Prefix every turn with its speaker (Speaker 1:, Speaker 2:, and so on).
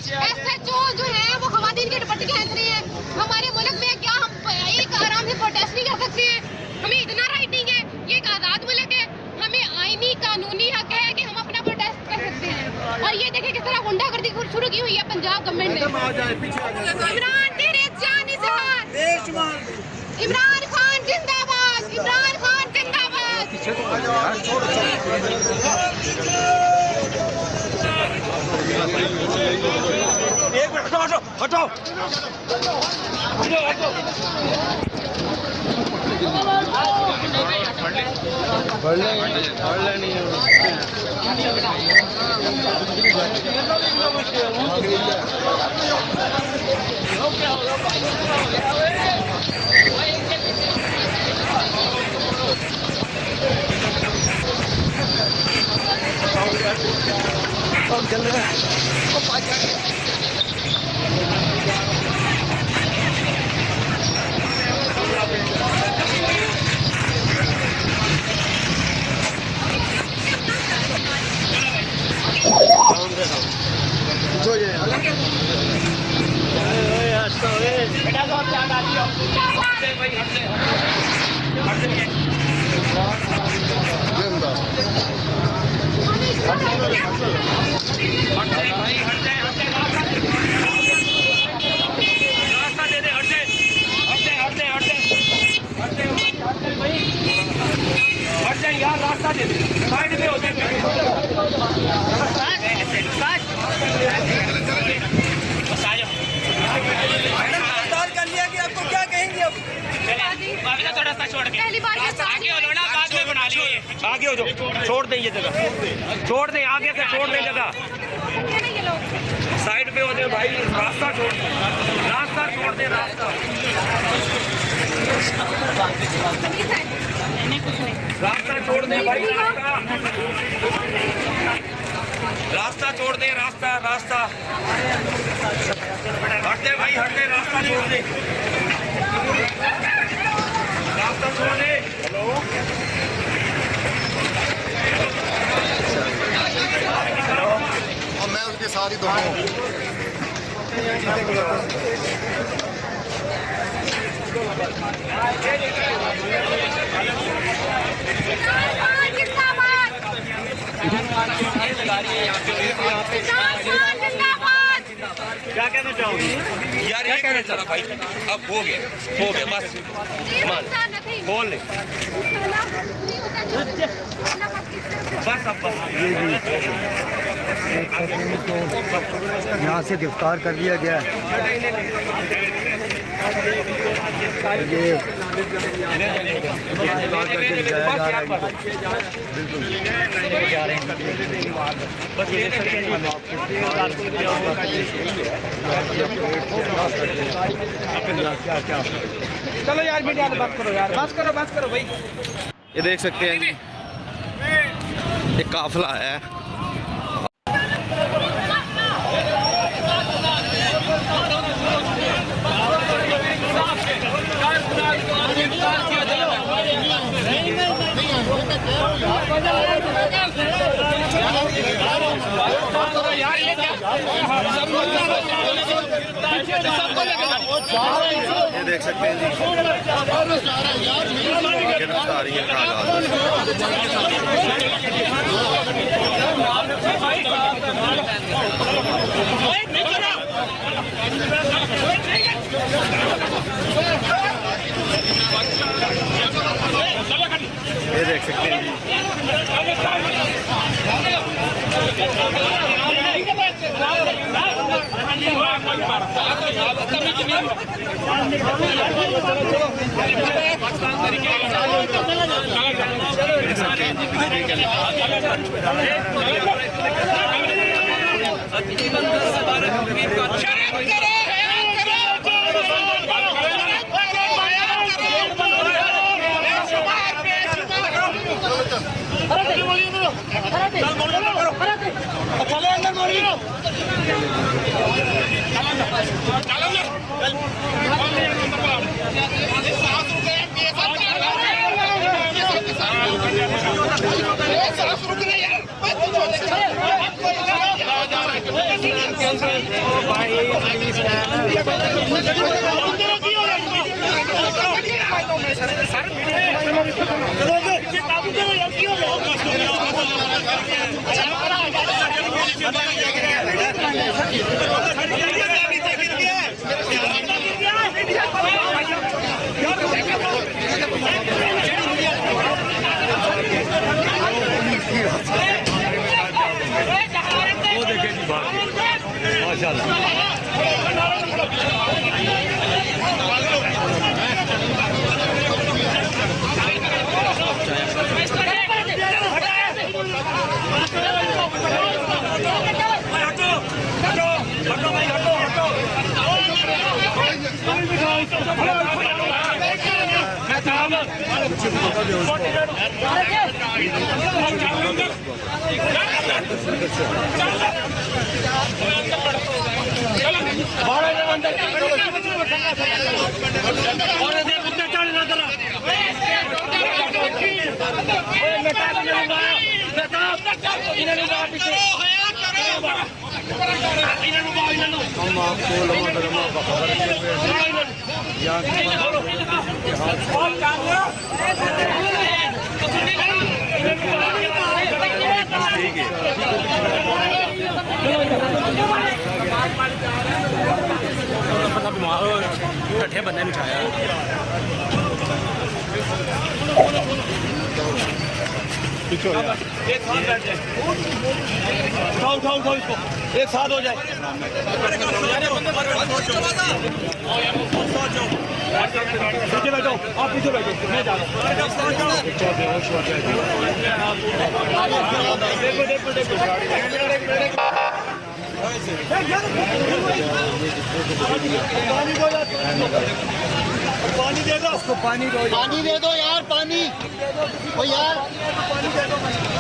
Speaker 1: SHO जो है वो खवातीन के दुपट्टे खींच रही है। हमारे मुल्क में क्या हम एक आराम से प्रोटेस्ट नहीं कर सकते हैं? हमें इतना राइट नहीं है, ये एक आज़ाद मुल्क है, हमें आईनी कानूनी हक है कि हम अपना प्रोटेस्ट कर सकते हैं। और ये देखें किस तरह गुंडागर्दी शुरू की हुई है पंजाब गवर्नमेंट ने। इमरान तेरे जानी से हाथ, इमरान खान जिंदाबाद, इमरान खान जिंदाबाद।
Speaker 2: एक मिनट हटाओ हटाओ पढ़ लेनी है। यार रास्ता दे दे, साइड पे हो जाए। कर लिया कि आपको क्या कहेंगे अब? थोड़ा सा छोड़ के आगे हो लो ना, बाद में बना लिए। आगे हो जाओ, छोड़ दें ये जगह, छोड़ दें, आगे से छोड़ दें जगह, साइड पे हो जाए भाई। रास्ता छोड़ दें, रास्ता छोड़ दें, रास्ता रास्ता छोड़ दें भाई, रास्ता छोड़ दे, रास्ता रास्ता हट दे भाई, हट दे, रास्ता छोड़ दे, रास्ता छोड़ दे। हेलो
Speaker 3: और मैं उसके साथ ही दोनों
Speaker 2: क्या कहना चाहोगे यार? ये कहना चाह रहा भाई, अब हो गया बस, मान बोल ले बस, अब बस।
Speaker 4: यहाँ से गिरफ्तार कर लिया गया है। ये गिरफ्तार करके जाया जा रहा है, बिल्कुल जा रहे हैं। क्या
Speaker 2: चलो यार मीडिया में बात करो यार, बस करो भाई।
Speaker 3: ये देख सकते हैं जी, एक काफिला है। ये देख सकते हैं जी, गिरफ्तारी है ये देख सकते हैं जी। ढट्ठे बंदे बिठाया उठाओ इसको एक साथ हो जाए पीछे बैठो आप पीछे बैठो मैं जा रहा पानी दे दो उसको पानी दो यार पानी ओ यार पानी दे दो